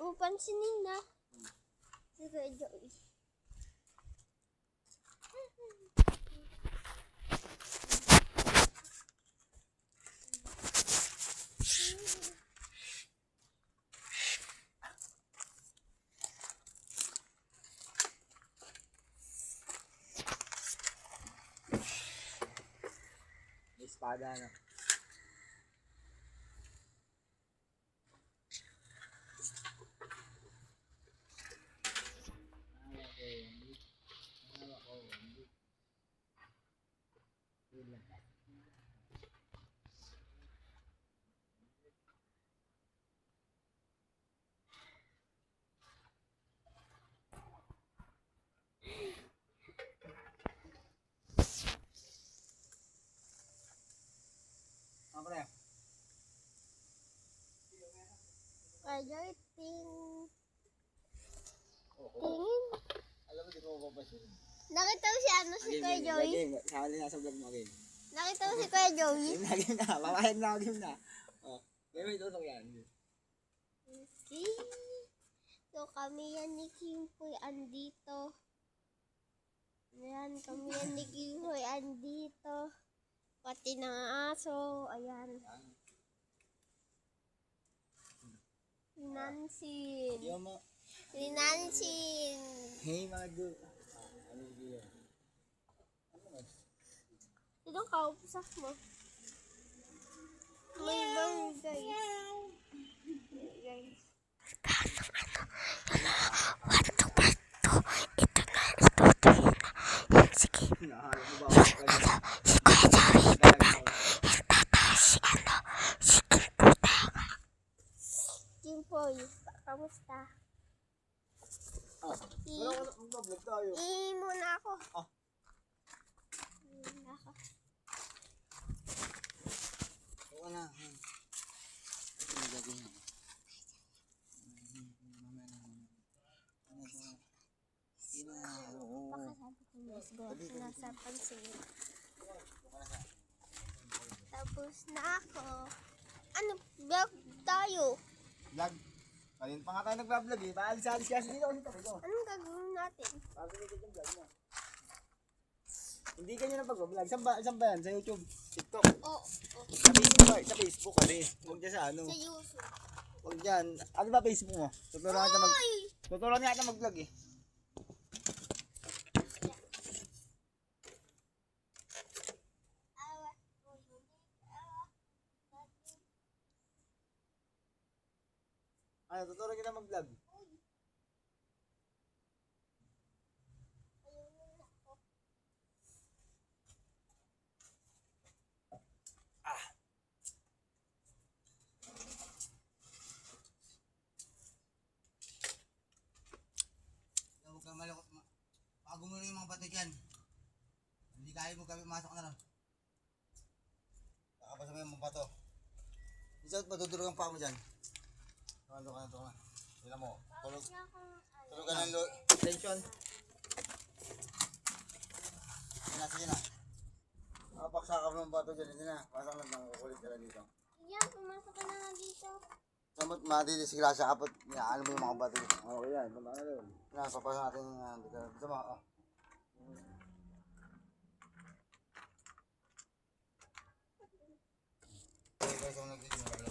mo pansinin na. Si Kuya Joey. May espada na. Apa ya? Kuya Joey, tingin. Alam mo, di ko mapapasin. Nakita mo si si Kuya Joey? Sali na sa vlog mo, game. Nakita mo si Kuya Joey? Game na. Papayag na ako, game na. Oh, game may tutok yan. Okay. So kami yan ni Kimpoy andito. Ayan, kami yan ni Kimpoy andito. Pati ng aso. Ayan. Nansin. Yo mo. Si Nansin. Hey, mga do. Ano yun? Ito kaupsak mo. May birthday. Guys. Nahanap mo ba ako? Si Kuya Joey, si Kimputa. Kimpoy, kamusta? Wala ko mag-vlog tayo. Muna ako. Ah. Muna ako. Oo na. Ito na gagawin ako. Pakasabi ko nasa pansin. Tapos na ako. Ano, vlog tayo? Vlog. Kanina pa nga tayo nag-vlog eh. Paalis-alis kasi dito kasi tabi ko. Anong gagawin natin? Pabili ko yung vlog mo. Hindi ganyan ang pag-vlog. Saan ba yan? Sa YouTube? TikTok? Oh, Sa Facebook ba? Sa Facebook kasi. Huwag dyan sa ano. sa YouTube. Huwag dyan. Ano ba Facebook mo? Tuturuan nga natin mag-vlog eh. Ano, tuturuan kita mag-vlog. Huwag kang malakot. Bago mo na yung mga bato dyan. Hindi kaya mo kami masok na lang. Nakapasa mo yung mga bato. Isang matutulog ang paa mo dyan. Tulog ka na. Tignan mo. Tulog ka ng tension. Sige na. Nakapaksa ka ng bato dyan. Hindi na. Pasang lang ng kukulit ka lang dito. Yan, pumasok ka na nga dito. Samot matidisiglasya kapag alam mo yung mga bato dito. Okay yan. Tama na doon. Papasok natin yung dito. Gusto mo? Oh. Okay guys, ako nagtitin.